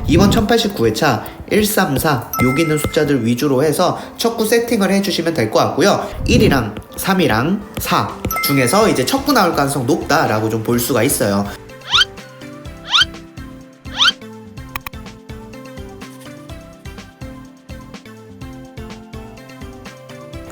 이번 1089회차 134 여기 있는 숫자들 위주로 해서 첫 구 세팅을 해주시면 될 것 같고요. 1이랑 3이랑 4 중에서 이제 첫 구 나올 가능성 높다라고 좀 볼 수가 있어요.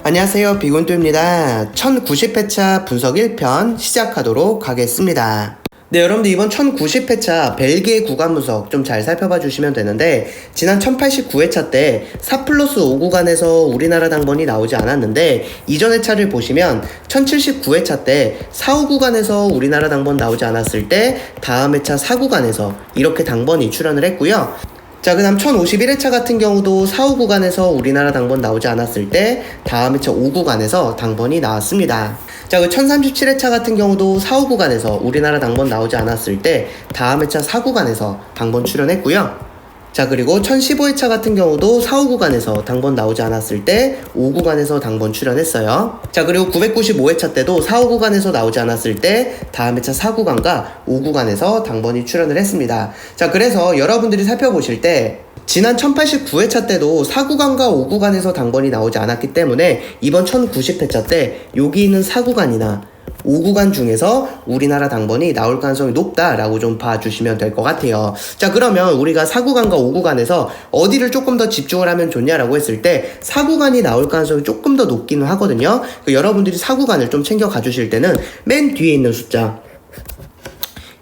안녕하세요, 비곤토입니다. 1090회차 분석 1편 시작하도록 하겠습니다. 네, 여러분들 이번 1090회차 벨기에 구간 분석 좀 잘 살펴봐 주시면 되는데, 지난 1089회차 때 4+5 구간에서 우리나라 당번이 나오지 않았는데, 이전 회차를 보시면 1079회차 때 4, 5 구간에서 우리나라 당번 나오지 않았을 때 다음 회차 4 구간에서 이렇게 당번이 출현을 했고요. 자, 그 다음 1051회차 같은 경우도 4, 5 구간에서 우리나라 당번 나오지 않았을 때 다음 회차 5 구간에서 당번이 나왔습니다. 자, 그 1037회차 같은 경우도 4, 5 구간에서 우리나라 당번 나오지 않았을 때 다음 회차 4 구간에서 당번 출현했고요. 자, 그리고 1015회차 같은 경우도 4, 5 구간에서 당번 나오지 않았을 때 5 구간에서 당번 출현했어요. 자, 그리고 995회차 때도 4, 5 구간에서 나오지 않았을 때 다음 회차 4 구간과 5 구간에서 당번이 출현을 했습니다. 자, 그래서 여러분들이 살펴보실 때 지난 1089회차 때도 4 구간과 5 구간에서 당번이 나오지 않았기 때문에 이번 1090회차 때 여기 있는 4 구간이나 5 구간 중에서 우리나라 당번이 나올 가능성이 높다라고 좀 봐주시면 될 것 같아요. 자, 그러면 우리가 4 구간과 5 구간에서 어디를 조금 더 집중을 하면 좋냐라고 했을 때 4 구간이 나올 가능성이 조금 더 높기는 하거든요. 여러분들이 4 구간을 좀 챙겨 가주실 때는 맨 뒤에 있는 숫자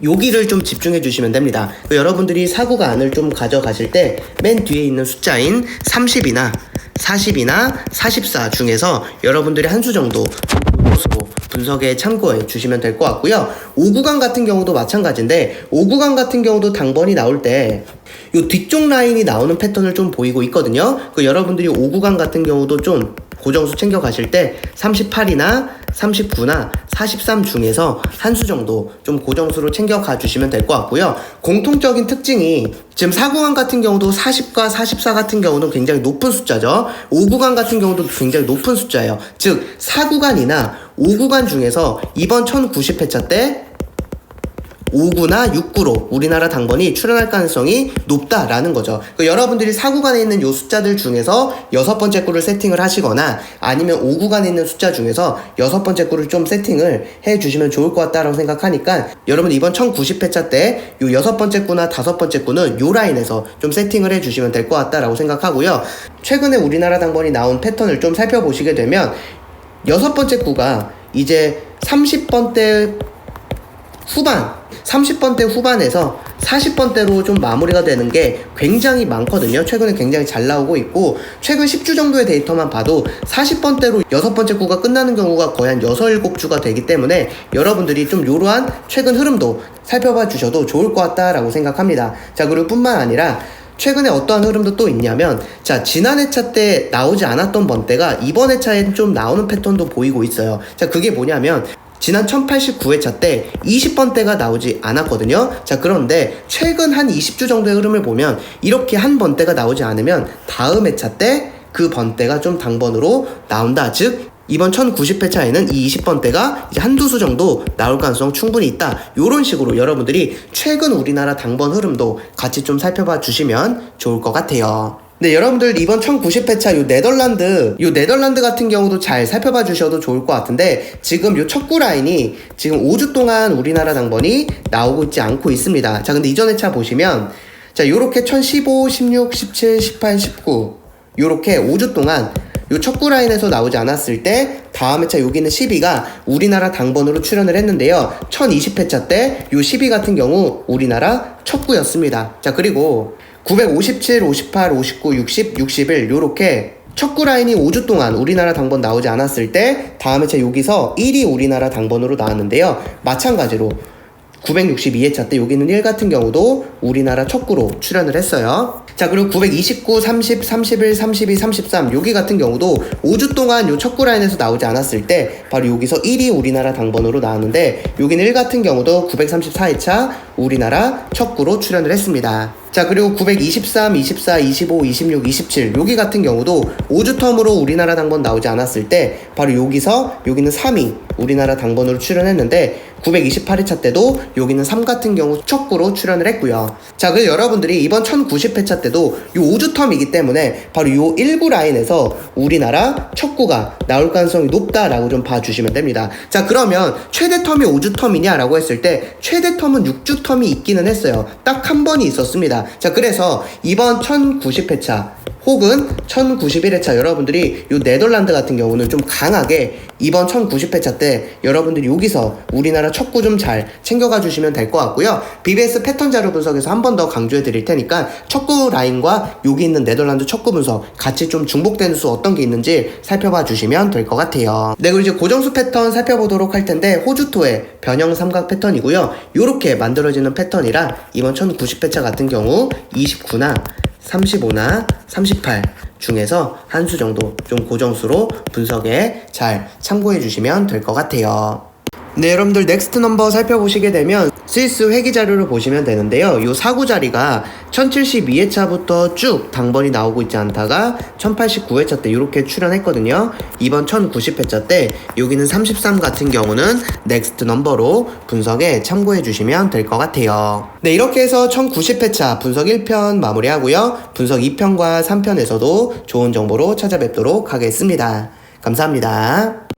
여기를 좀 집중해 주시면 됩니다. 여러분들이 4 구간을 좀 가져가실 때 맨 뒤에 있는 숫자인 30이나 40이나 44 중에서 여러분들이 한 수 정도 분석에 참고해 주시면 될 것 같고요. 5 구간 같은 경우도 마찬가지인데 5 구간 같은 경우도 당번이 나올 때 이 뒤쪽 라인이 나오는 패턴을 좀 보이고 있거든요. 여러분들이 5 구간 같은 경우도 좀 고정수 챙겨 가실 때 38이나 39나 43 중에서 한 수 정도 좀 고정수로 챙겨 가주시면 될 것 같고요. 공통적인 특징이 지금 4 구간 같은 경우도 40과 44 같은 경우는 굉장히 높은 숫자죠. 5 구간 같은 경우도 굉장히 높은 숫자예요. 즉 4 구간이나 5 구간 중에서 이번 1090회차 때 5구나 6구로 우리나라 당번이 출현할 가능성이 높다라는 거죠. 여러분들이 4구간에 있는 요 숫자들 중에서 6번째 구를 세팅을 하시거나 아니면 5구간에 있는 숫자 중에서 6번째 구를 좀 세팅을 해주시면 좋을 것 같다라고 생각하니까 여러분 이번 1090회차 때 요 6번째 구나 5번째 구는 요 라인에서 좀 세팅을 해주시면 될 것 같다라고 생각하고요. 최근에 우리나라 당번이 나온 패턴을 좀 살펴보시게 되면 6번째 구가 이제 30번대 후반 30번대 후반에서 40번대로 좀 마무리가 되는 게 굉장히 많거든요. 최근에 굉장히 잘 나오고 있고 최근 10주 정도의 데이터만 봐도 40번대로 6번째 구가 끝나는 경우가 거의 한 6, 7주가 되기 때문에 여러분들이 좀 이러한 최근 흐름도 살펴봐 주셔도 좋을 것 같다라고 생각합니다. 자, 그리고 뿐만 아니라 최근에 어떠한 흐름도 또 있냐면, 자, 지난 회차 때 나오지 않았던 번대가 이번 회차에 좀 나오는 패턴도 보이고 있어요. 자, 그게 뭐냐면 지난 1089회차 때 20번대가 나오지 않았거든요. 자, 그런데 최근 한 20주 정도의 흐름을 보면 이렇게 한 번대가 나오지 않으면 다음 회차 때 그 번대가 좀 당번으로 나온다. 즉 이번 1090회차에는 이 20번대가 이제 한두 수 정도 나올 가능성 충분히 있다. 요런 식으로 여러분들이 최근 우리나라 당번 흐름도 같이 좀 살펴봐 주시면 좋을 것 같아요. 네, 여러분들 이번 1090회차 요 네덜란드 같은 경우도 잘 살펴봐 주셔도 좋을 것 같은데 지금 요 첫 구 라인이 지금 5주 동안 우리나라 당번이 나오고 있지 않고 있습니다. 자, 근데 이전 회차 보시면 자, 요렇게 1015, 16, 17, 18, 19 요렇게 5주 동안 요 첫 구 라인에서 나오지 않았을 때 다음 회차 여기는 12가 우리나라 당번으로 출현을 했는데요. 1020회차 때 요 12 같은 경우 우리나라 첫 구였습니다. 자, 그리고 957, 58, 59, 60, 61 요렇게 첫 구 라인이 5주 동안 우리나라 당번 나오지 않았을 때 다음 회차 여기서 1이 우리나라 당번으로 나왔는데요. 마찬가지로 962회차 때 여기는 1 같은 경우도 우리나라 첫 구로 출현을 했어요. 자, 그리고 929, 30, 31, 32, 33 여기 같은 경우도 5주 동안 요 첫 구 라인에서 나오지 않았을 때 바로 여기서 1이 우리나라 당번으로 나왔는데 여기는 1 같은 경우도 934회차 우리나라 첫 구로 출연을 했습니다. 자, 그리고 923, 24, 25, 26, 27 여기 같은 경우도 5주 텀으로 우리나라 당번 나오지 않았을 때 바로 여기는 3이 우리나라 당번으로 출연했는데 928회차 때도 여기는 3 같은 경우 첫 구로 출연을 했고요. 자, 그래서 여러분들이 이번 1090회차 때도 요 5주 텀이기 때문에 바로 요 19 라인에서 우리나라 첫 구가 나올 가능성이 높다라고 좀 봐주시면 됩니다. 자, 그러면 최대 텀이 5주 텀이냐 라고 했을 때 최대 텀은 6주 텀이 있기는 했어요. 딱 한 번이 있었습니다. 자, 그래서 이번 1090회차 혹은 1091회차 여러분들이 요 네덜란드 같은 경우는 좀 강하게 이번 1090회차 때 여러분들이 여기서 우리나라 첫 구 좀 잘 챙겨가 주시면 될 것 같고요. BBS 패턴 자료 분석에서 한 번 더 강조해 드릴 테니까 첫 구 라인과 여기 있는 네덜란드 첫 구 분석 같이 좀 중복되는 수 어떤 게 있는지 살펴봐 주시면 될 것 같아요. 네, 그리고 이제 고정수 패턴 살펴보도록 할 텐데 호주토의 변형 삼각 패턴이고요. 요렇게 만들어지는 패턴이라 이번 1090회차 같은 경우 29나 35나 38 중에서 한 수 정도 좀 고정수로 분석에 잘 참고해 주시면 될 것 같아요. 네, 여러분들 넥스트 넘버 살펴보시게 되면 스위스 회기 자료를 보시면 되는데요. 요 사구 자리가 1072회차부터 쭉 당번이 나오고 있지 않다가 1089회차 때 이렇게 출연했거든요. 이번 1090회차 때 여기는 33 같은 경우는 넥스트 넘버로 분석에 참고해 주시면 될 것 같아요. 네, 이렇게 해서 1090회차 분석 1편 마무리하고요. 분석 2편과 3편에서도 좋은 정보로 찾아뵙도록 하겠습니다. 감사합니다.